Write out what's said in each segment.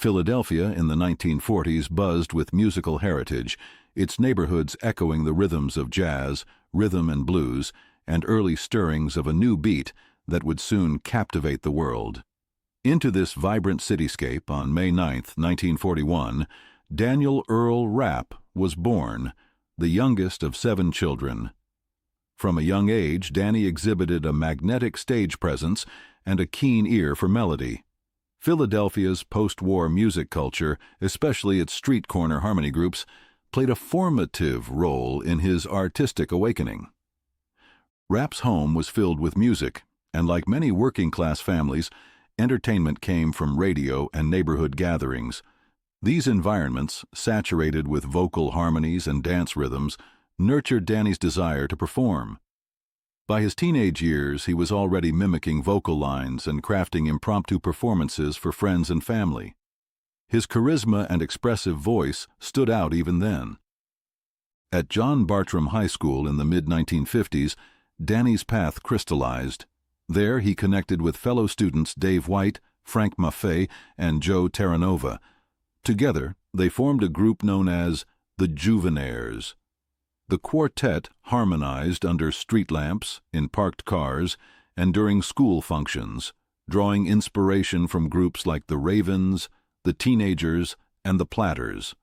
Philadelphia in the 1940s buzzed with musical heritage, its neighborhoods echoing the rhythms of jazz, rhythm and blues, and early stirrings of a new beat that would soon captivate the world. Into this vibrant cityscape on May 9, 1941, Daniel Earl Rapp was born, the youngest of 7 children. From a young age, Danny exhibited a magnetic stage presence and a keen ear for melody. Philadelphia's post-war music culture, especially its street corner harmony groups, played a formative role in his artistic awakening. Rapp's home was filled with music, and like many working-class families, entertainment came from radio and neighborhood gatherings. These environments, saturated with vocal harmonies and dance rhythms, nurtured Danny's desire to perform. By his teenage years, he was already mimicking vocal lines and crafting impromptu performances for friends and family. His charisma and expressive voice stood out even then. At John Bartram High School in the mid-1950s, Danny's path crystallized. There he connected with fellow students Dave White, Frank Maffei, and Joe Terranova. Together, they formed a group known as the Juvenaires. The quartet harmonized under street lamps, in parked cars, and during school functions, drawing inspiration from groups like the Ravens, the Teenagers, and the Platters.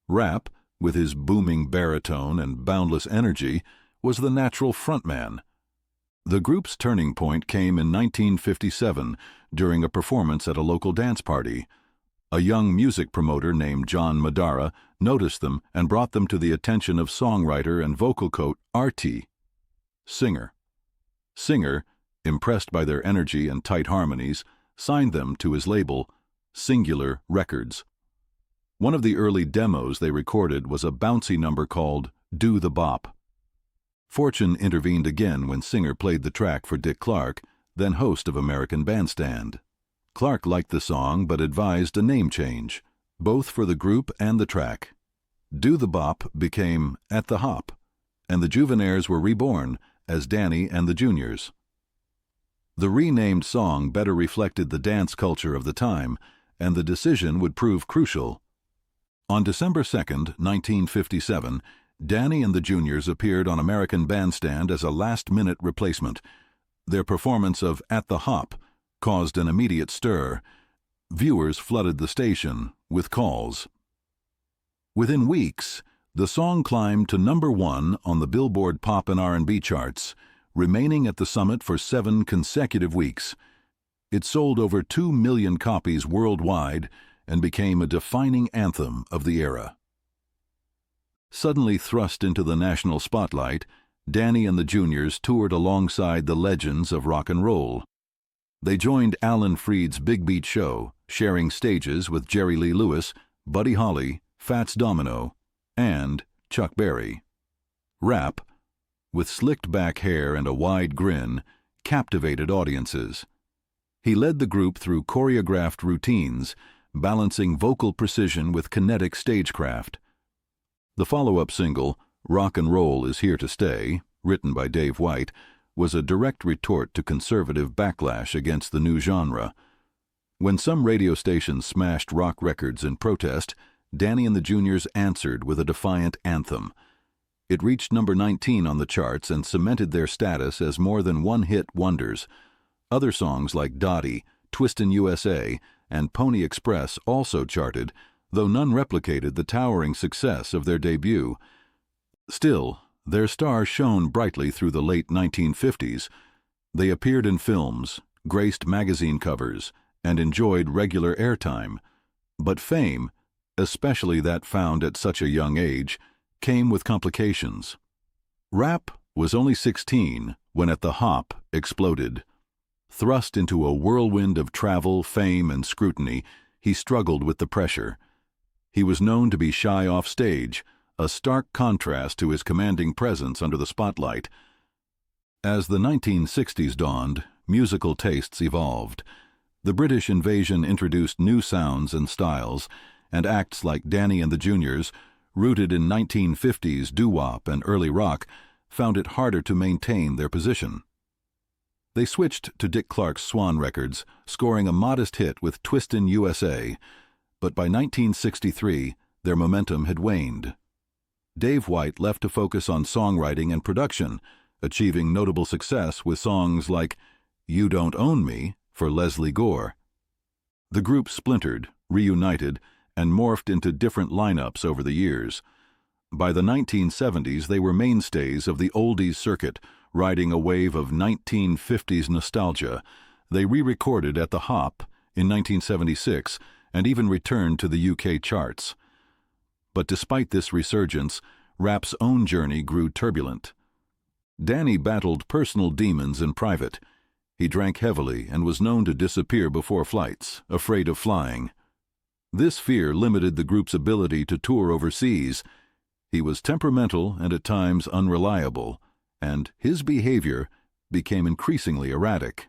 Rapp, with his booming baritone and boundless energy, was the natural frontman. The group's turning point came in 1957 during a performance at a local dance party. A young music promoter named John Madara noticed them and brought them to the attention of songwriter and vocal coach R.T. Singer. Singer, impressed by their energy and tight harmonies, signed them to his label, Singular Records. One of the early demos they recorded was a bouncy number called Do the Bop. Fortune intervened again when Singer played the track for Dick Clark, then host of American Bandstand. Clark liked the song but advised a name change, both for the group and the track. Do the Bop became At the Hop, and the Juvenaires were reborn as Danny and the Juniors. The renamed song better reflected the dance culture of the time, and the decision would prove crucial. On December 2, 1957, Danny and the Juniors appeared on American Bandstand as a last-minute replacement. Their performance of At the Hop caused an immediate stir. Viewers flooded the station with calls. Within weeks, the song climbed to #1 on the Billboard Pop and R&B charts, remaining at the summit for 7 consecutive weeks. It sold over 2 million copies worldwide and became a defining anthem of the era. Suddenly thrust into the national spotlight, Danny and the Juniors toured alongside the legends of rock and roll. They joined Alan Freed's Big Beat Show, sharing stages with Jerry Lee Lewis, Buddy Holly, Fats Domino, and Chuck Berry. Rapp, with slicked back hair and a wide grin, captivated audiences. He led the group through choreographed routines, balancing vocal precision with kinetic stagecraft. The follow-up single, Rock and Roll Is Here to Stay, written by Dave White, was a direct retort to conservative backlash against the new genre. When some radio stations smashed rock records in protest, Danny and the Juniors answered with a defiant anthem. It reached number 19 on the charts and cemented their status as more than one-hit wonders. Other songs like Dottie, Twistin' USA, and Pony Express also charted, though none replicated the towering success of their debut. Still, their star shone brightly through the late 1950s. They appeared in films, graced magazine covers, and enjoyed regular airtime. But fame, especially that found at such a young age, came with complications. Rapp was only 16 when At the Hop exploded. Thrust into a whirlwind of travel, fame, and scrutiny, he struggled with the pressure. He was known to be shy off stage, a stark contrast to his commanding presence under the spotlight. As the 1960s dawned, musical tastes evolved. The British invasion introduced new sounds and styles, and acts like Danny and the Juniors, rooted in 1950s doo-wop and early rock, found it harder to maintain their position. They switched to Dick Clark's Swan Records, scoring a modest hit with Twistin' USA. but by 1963, their momentum had waned. Dave White left to focus on songwriting and production, achieving notable success with songs like You Don't Own Me for Leslie Gore. The group splintered, reunited, and morphed into different lineups over the years. By the 1970s, they were mainstays of the oldies circuit, riding a wave of 1950s nostalgia. They re-recorded at the Hop in 1976 and even returned to the UK charts. But despite this resurgence, Rapp's own journey grew turbulent. Danny battled personal demons in private. He drank heavily and was known to disappear before flights, afraid of flying. This fear limited the group's ability to tour overseas. He was temperamental and at times unreliable, and his behavior became increasingly erratic.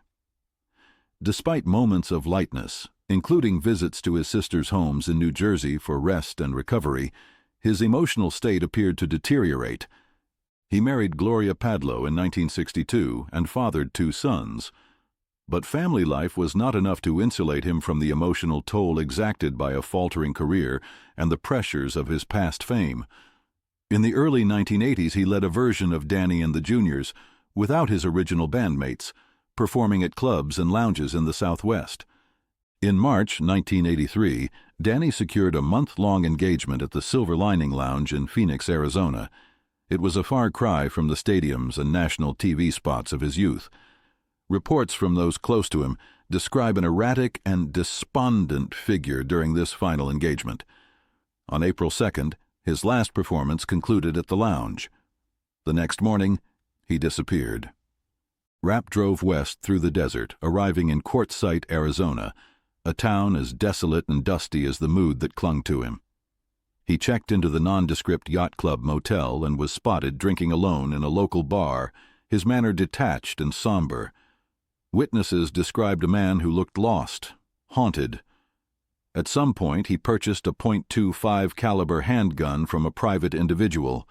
Despite moments of lightness, including visits to his sister's homes in New Jersey for rest and recovery, his emotional state appeared to deteriorate. He married Gloria Padlow in 1962 and fathered 2 sons. But family life was not enough to insulate him from the emotional toll exacted by a faltering career and the pressures of his past fame. In the early 1980s, he led a version of Danny and the Juniors, without his original bandmates, performing at clubs and lounges in the Southwest. In March 1983, Danny secured a month-long engagement at the Silver Lining Lounge in Phoenix, Arizona. It was a far cry from the stadiums and national TV spots of his youth. Reports from those close to him describe an erratic and despondent figure during this final engagement. On April 2nd, his last performance concluded at the lounge. The next morning, he disappeared. Rapp drove west through the desert, arriving in Quartzsite, Arizona, a town as desolate and dusty as the mood that clung to him. He checked into the nondescript Yacht Club motel and was spotted drinking alone in a local bar, his manner detached and somber. Witnesses described a man who looked lost, haunted. At some point, he purchased a .25 caliber handgun from a private individual.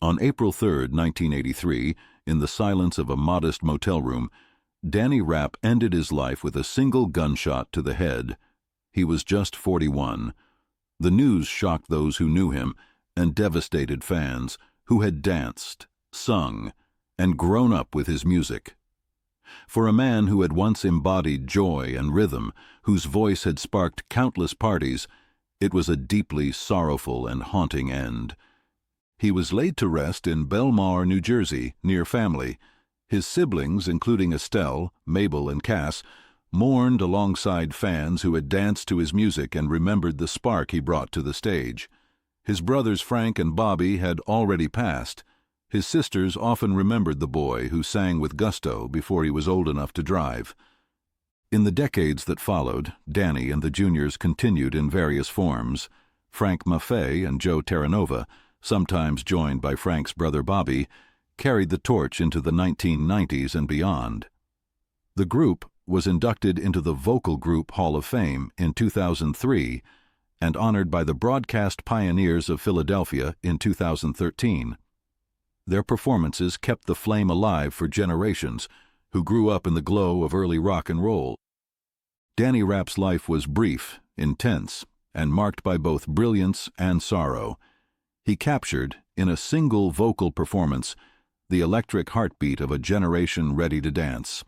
On April 3, 1983, in the silence of a modest motel room, Danny Rapp ended his life with a single gunshot to the head. He was just 41. The news shocked those who knew him and devastated fans who had danced, sung, and grown up with his music. For a man who had once embodied joy and rhythm, whose voice had sparked countless parties, it was a deeply sorrowful and haunting end. He was laid to rest in Belmar, New Jersey, near family. His siblings, including Estelle, Mabel, and Cass, mourned alongside fans who had danced to his music and remembered the spark he brought to the stage. His brothers Frank and Bobby had already passed. His sisters often remembered the boy who sang with gusto before he was old enough to drive. In the decades that followed, Danny and the Juniors continued in various forms. Frank Maffei and Joe Terranova, sometimes joined by Frank's brother Bobby, carried the torch into the 1990s and beyond. The group was inducted into the Vocal Group Hall of Fame in 2003 and honored by the Broadcast Pioneers of Philadelphia in 2013. Their performances kept the flame alive for generations who grew up in the glow of early rock and roll. Danny Rapp's life was brief, intense, and marked by both brilliance and sorrow. He captured, in a single vocal performance, the electric heartbeat of a generation ready to dance.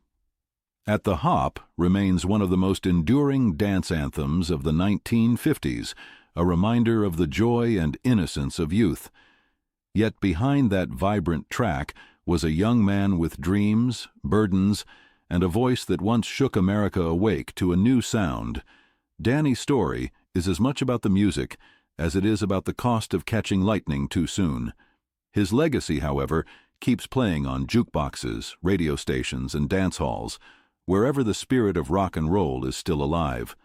At the Hop remains one of the most enduring dance anthems of the 1950s, a reminder of the joy and innocence of youth. Yet behind that vibrant track was a young man with dreams, burdens, and a voice that once shook America awake to a new sound. Danny's story is as much about the music as it is about the cost of catching lightning too soon. His legacy, however, keeps playing on jukeboxes, radio stations, and dance halls, wherever the spirit of rock and roll is still alive.